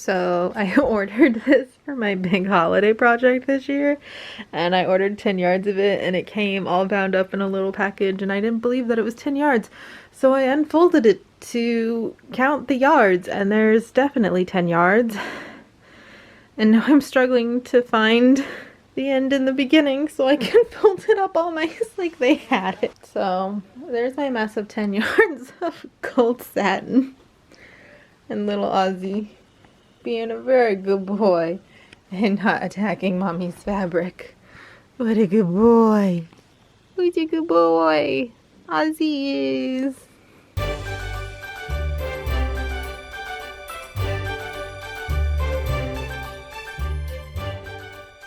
So I ordered this for my big holiday project this year, and I ordered 10 yards of it, and it came all bound up in a little package, and I didn't believe that it was 10 yards. So I unfolded it to count the yards, and there's definitely 10 yards. And now I'm struggling to find the end and the beginning so I can fold it up all nice like they had it. So there's my mess of 10 yards of gold satin. And little Ozzy being a very good boy and not attacking mommy's fabric. What a good boy. Who's a good boy? Ozzy is.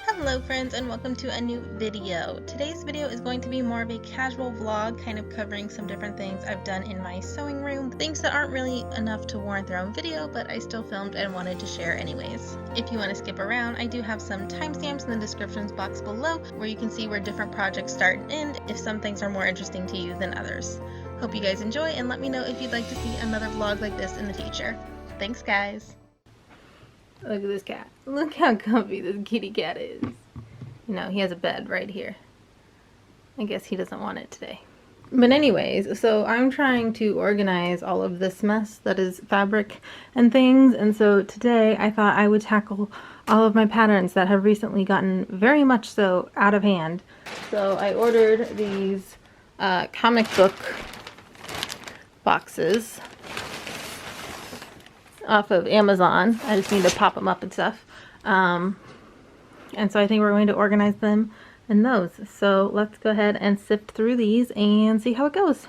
Hello friends, and welcome to a new video. Today's video is going to be more of a casual vlog, kind of covering some different things I've done in my sewing room. Things that aren't really enough to warrant their own video, but I still filmed and wanted to share anyways. If you want to skip around, I do have some timestamps in the descriptions box below where you can see where different projects start and end if some things are more interesting to you than others. Hope you guys enjoy, and let me know if you'd like to see another vlog like this in the future. Thanks guys! Look at this cat. Look how comfy this kitty cat is. No, he has a bed right here. I guess he doesn't want it today. But anyways, so I'm trying to organize all of this mess that is fabric and things. And so today I thought I would tackle all of my patterns that have recently gotten very much so out of hand. So I ordered these comic book boxes off of Amazon. I just need to pop them up and stuff. And so I think we're going to organize them in those. So let's go ahead and sift through these and see how it goes.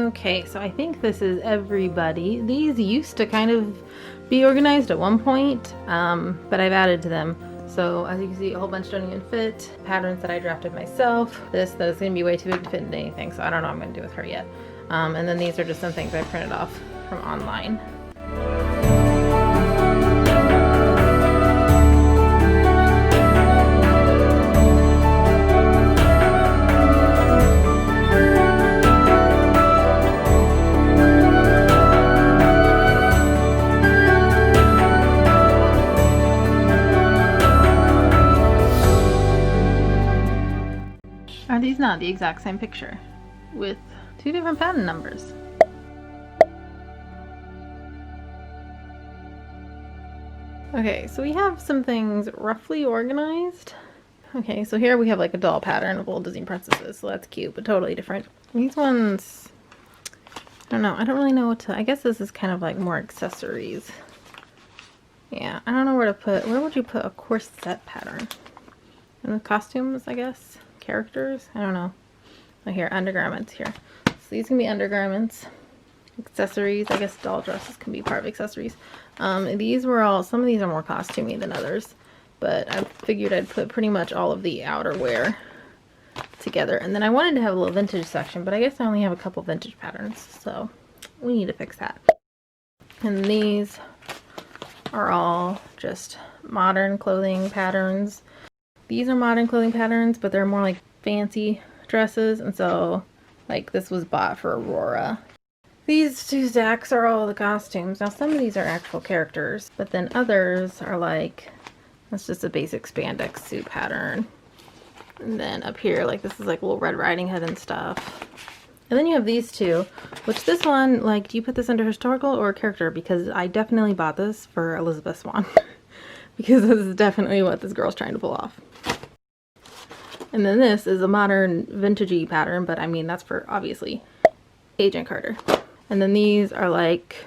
Okay, so I think this is everybody. These used to kind of be organized at one point, but I've added to them. So as you can see, a whole bunch don't even fit. Patterns that I drafted myself. This is going to be way too big to fit into anything, so I don't know what I'm going to do with her yet. And then these are just some things I printed off from online. Are these not the exact same picture with two different pattern numbers? Okay, so we have some things roughly organized. Okay, so here we have like a doll pattern of old Disney princesses, so that's cute, but totally different. These ones, I don't know, I don't really know what to, I guess this is kind of like more accessories. Yeah, I don't know where to put, where would you put a corset pattern? In the costumes, I guess? Characters? I don't know. Oh, here, undergarments here. So these can be undergarments. Accessories, I guess doll dresses can be part of accessories. These were all, some of these are more costumey than others, but I figured I'd put pretty much all of the outerwear together. And then I wanted to have a little vintage section, but I guess I only have a couple vintage patterns, so we need to fix that. And these are all just modern clothing patterns. These are modern clothing patterns, but they're more like fancy dresses, and so like this was bought for Aurora. These two stacks are all the costumes. Now some of these are actual characters, but then others are like, that's just a basic spandex suit pattern. And then up here, like this is like little Red Riding Hood and stuff. And then you have these two, which this one, like, do you put this under historical or character? Because I definitely bought this for Elizabeth Swan. Because this is definitely what this girl's trying to pull off. And then this is a modern vintagey pattern, but I mean that's for obviously Agent Carter. And then these are like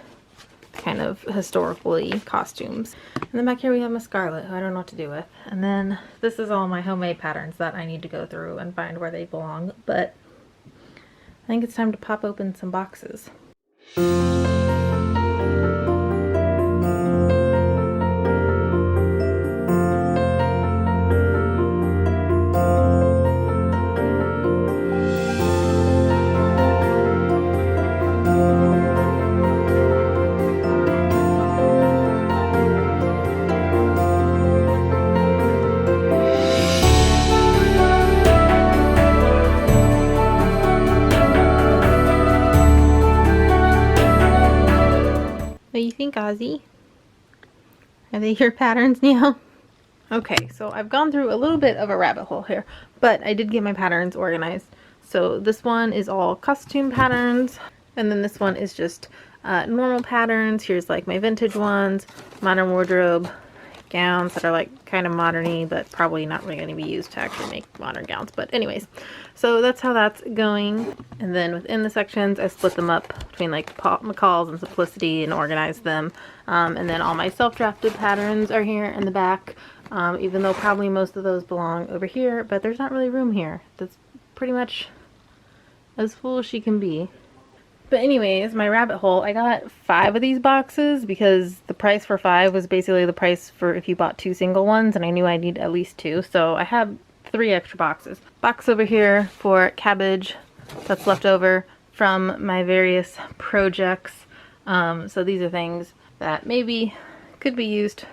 kind of historically costumes. And then back here we have Miss Scarlet, who I don't know what to do with. And then this is all my homemade patterns that I need to go through and find where they belong. But I think it's time to pop open some boxes. think, Ozzy? Are they your patterns now? Okay, so I've gone through a little bit of a rabbit hole here, but I did get my patterns organized. So this one is all costume patterns, and then this one is just normal patterns. Here's like my vintage ones, modern wardrobe, gowns that are like kind of modern-y, but probably not really going to be used to actually make modern gowns. But anyways, so that's how that's going. And then within the sections, I split them up between like McCall's and Simplicity and organized them. And then all my self-drafted patterns are here in the back, even though probably most of those belong over here, but there's not really room here. That's pretty much as full as she can be. But anyways, my rabbit hole, I got 5 of these boxes because the price for 5 was basically the price for if you bought 2 single ones, and I knew I need at least 2, so I have 3 extra boxes. Box over here for cabbage that's left over from my various projects. So these are things that maybe could be used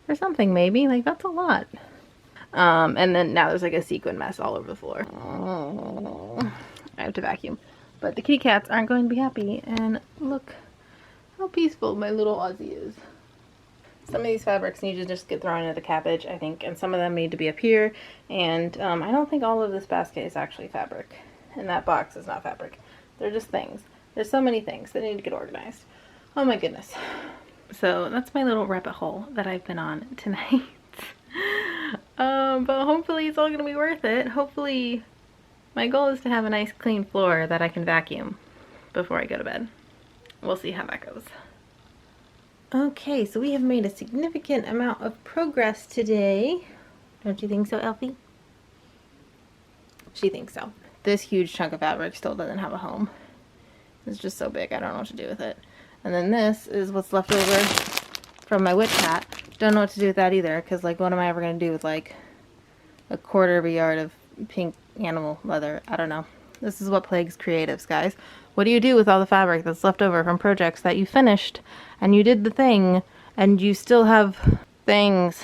for something, maybe. Like, that's a lot. And then now there's like a sequin mess all over the floor. Oh, I have to vacuum. But the kitty cats aren't going to be happy, and look how peaceful my little Aussie is. Some of these fabrics need to just get thrown into the cabbage, I think, and some of them need to be up here, and I don't think all of this basket is actually fabric, and that box is not fabric. They're just things. There's so many things that need to get organized. Oh my goodness. So that's my little rabbit hole that I've been on tonight. But hopefully it's all going to be worth it. Hopefully my goal is to have a nice clean floor that I can vacuum before I go to bed. We'll see how that goes. Okay, so we have made a significant amount of progress today. Don't you think so, Elfie? She thinks so. This huge chunk of fabric still doesn't have a home. It's just so big, I don't know what to do with it. And then this is what's left over from my witch hat. Don't know what to do with that either, because like what am I ever going to do with like a quarter of a yard of pink animal leather? I don't know. This is what plagues creatives, guys. What do you do with all the fabric that's left over from projects that you finished and you did the thing and you still have things?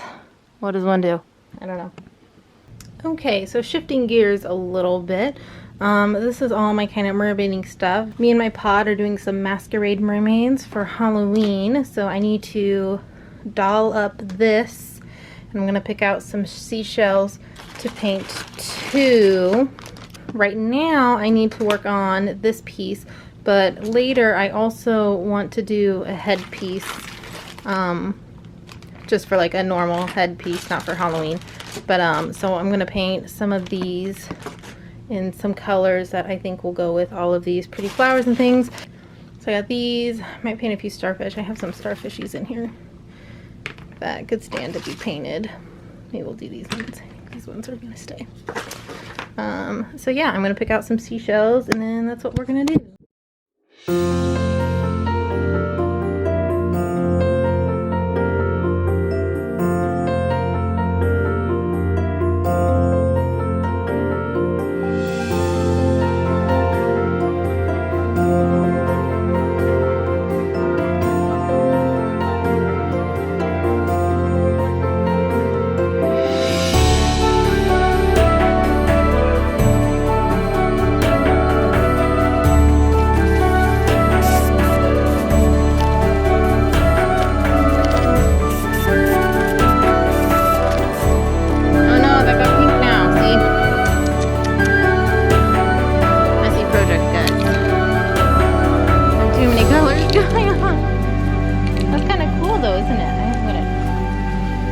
What does one do? I don't know. Okay, so shifting gears a little bit. This is all my kind of mermaiding stuff. Me and my pod are doing some Masquerade mermaids for Halloween, so I need to doll up this. I'm going to pick out some seashells to paint too. Right now I need to work on this piece, but later I also want to do a headpiece, just for like a normal headpiece, not for Halloween. But so I'm going to paint some of these in some colors that I think will go with all of these pretty flowers and things. So I got these. Might paint a few starfish. I have some starfishies in here that could stand to be painted. Maybe we'll do these ones. I think these ones are going to stay. So yeah, I'm going to pick out some seashells, and then that's what we're going to do.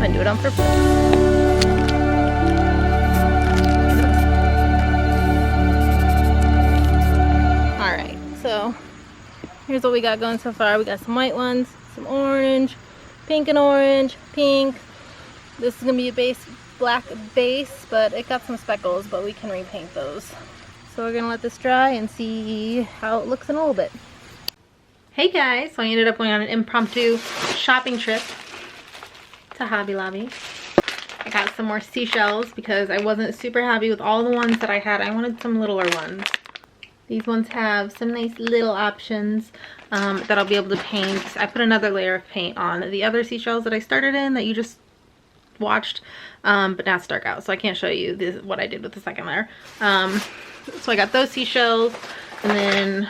Do it on purpose. Alright, so here's what we got going so far. We got some white ones, some orange, pink and orange, pink. This is going to be a base, black base, but it got some speckles, but we can repaint those. So we're going to let this dry and see how it looks in a little bit. Hey guys, so I ended up going on an impromptu shopping trip to Hobby Lobby. I got some more seashells because I wasn't super happy with all the ones that I had. I wanted some littler ones. These ones have some nice little options that I'll be able to paint. I put another layer of paint on the other seashells that I started in that you just watched, but now it's dark out, so I can't show you what I did with the second layer. So I got those seashells, and then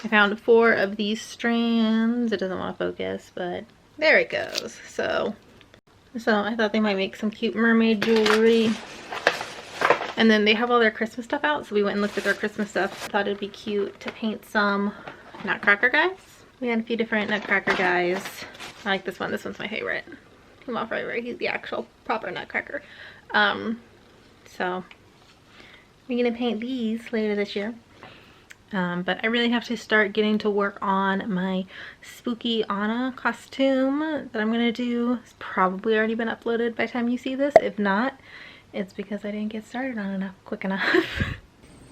I found 4 of these strands. It doesn't want to focus, but there it goes. So I thought they might make some cute mermaid jewelry. And then they have all their Christmas stuff out, so we went and looked at their Christmas stuff. Thought it'd be cute to paint some nutcracker guys. We had a few different nutcracker guys. I like this one. This one's my favorite. My favorite. He's the actual proper nutcracker. So we're gonna paint these later this year. But I really have to start getting to work on my spooky Anna costume that I'm gonna do. It's probably already been uploaded by the time you see this. If not, it's because I didn't get started on it quick enough.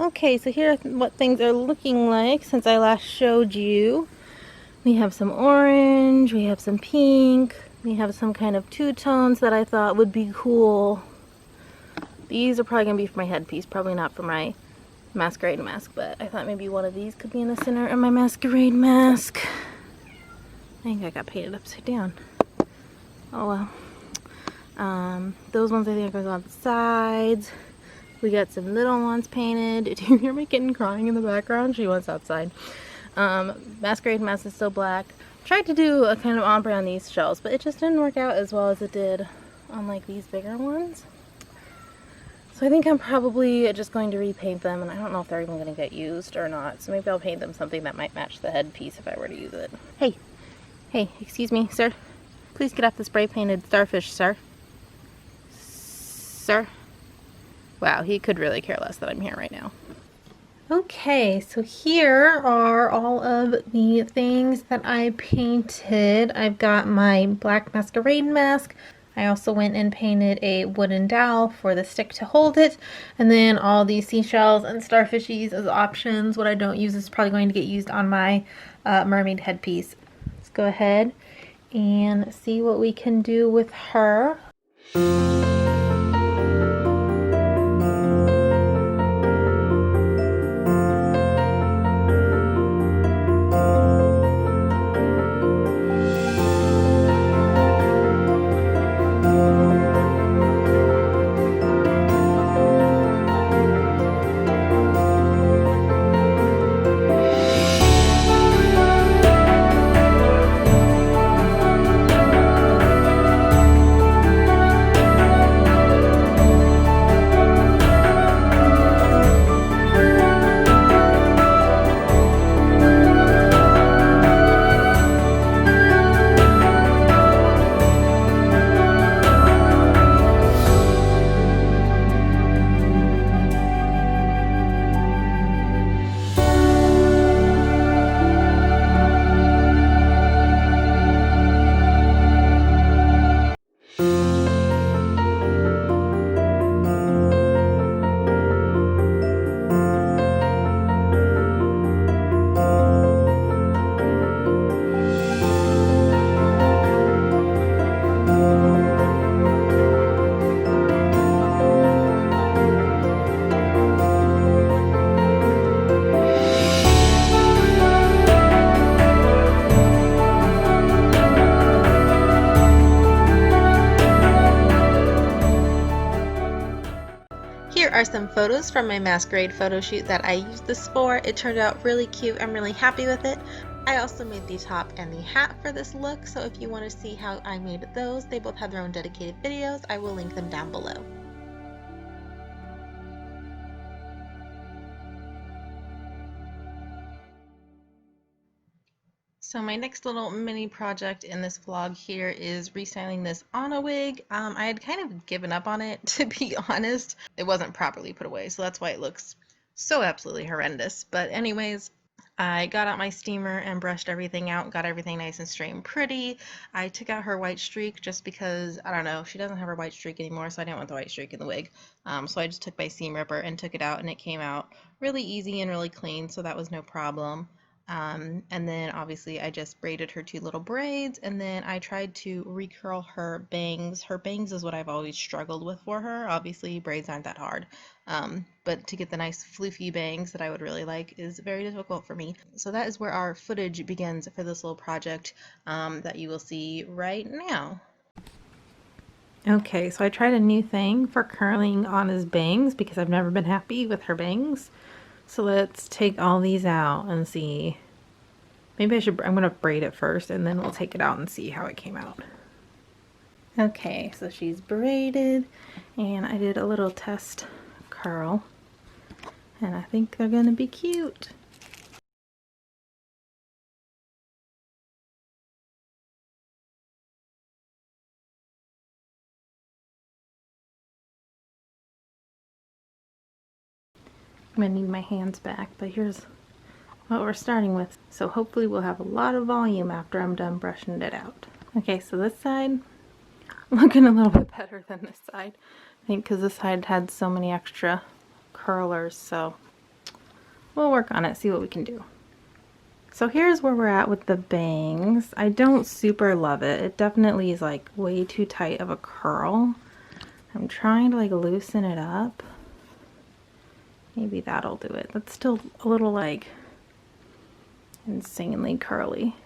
Okay, so here are what things are looking like since I last showed you. We have some orange, we have some pink, we have some kind of two-tones that I thought would be cool. These are probably gonna be for my headpiece, probably not for my Masquerade mask, but I thought maybe one of these could be in the center of my Masquerade mask. I think I got painted upside down. Oh well. Those ones I think are going on the sides. We got some little ones painted. Do you hear my kitten crying in the background? She wants outside. Masquerade mask is still black. Tried to do a kind of ombre on these shells, but it just didn't work out as well as it did on like these bigger ones. So I think I'm probably just going to repaint them, and I don't know if they're even going to get used or not. So maybe I'll paint them something that might match the headpiece if I were to use it. Hey, excuse me, sir. Please get off the spray painted starfish, sir. Sir. Wow, he could really care less that I'm here right now. Okay, so here are all of the things that I painted. I've got my black Masquerade mask. I also went and painted a wooden dowel for the stick to hold it. And then all these seashells and starfishies as options. What I don't use is probably going to get used on my mermaid headpiece. Let's go ahead and see what we can do with her. Here are some photos from my Masquerade photo shoot that I used this for. It turned out really cute. I'm really happy with it. I also made the top and the hat for this look, so if you want to see how I made those, they both have their own dedicated videos. I will link them down below. So my next little mini project in this vlog here is restyling this Anna wig. I had kind of given up on it, to be honest. It wasn't properly put away, so that's why it looks so absolutely horrendous. But anyways, I got out my steamer and brushed everything out, got everything nice and straight and pretty. I took out her white streak just because, I don't know, she doesn't have her white streak anymore, so I didn't want the white streak in the wig. So I just took my seam ripper and took it out, and it came out really easy and really clean, so that was no problem. And then obviously I just braided her 2 little braids, and then I tried to recurl her bangs. Her bangs is what I've always struggled with for her. Obviously braids aren't that hard, but to get the nice floofy bangs that I would really like is very difficult for me. So that is where our footage begins for this little project that you will see right now. Okay, so I tried a new thing for curling Anna's bangs because I've never been happy with her bangs. So let's take all these out and see Maybe I'm going to braid it first and then we'll take it out and see how it came out. Okay, so she's braided and I did a little test curl and I think they're going to be cute. I'm going to need my hands back, but here's what we're starting with. So hopefully we'll have a lot of volume after I'm done brushing it out. Okay, so this side looking a little bit better than this side. I think because this side had so many extra curlers, so we'll work on it, see what we can do. So here's where we're at with the bangs. I don't super love it. It definitely is like way too tight of a curl. I'm trying to like loosen it up. Maybe that'll do it. That's still a little like insanely curly.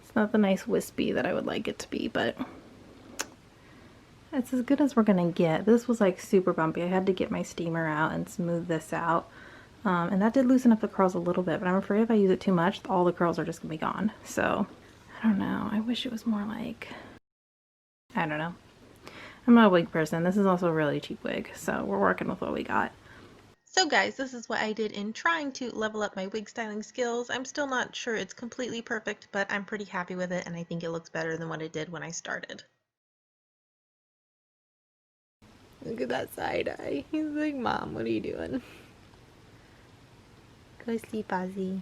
It's not the nice wispy that I would like it to be, but it's as good as we're gonna get. This was like super bumpy. I had to get my steamer out and smooth this out. And that did loosen up the curls a little bit, but I'm afraid if I use it too much, all the curls are just gonna be gone. So, I don't know. I wish it was more like, I don't know. I'm not a wig person. This is also a really cheap wig, so we're working with what we got. So guys, this is what I did in trying to level up my wig styling skills. I'm still not sure it's completely perfect, but I'm pretty happy with it and I think it looks better than what it did when I started. Look at that side eye. He's like, Mom, what are you doing? Go sleep, Ozzy.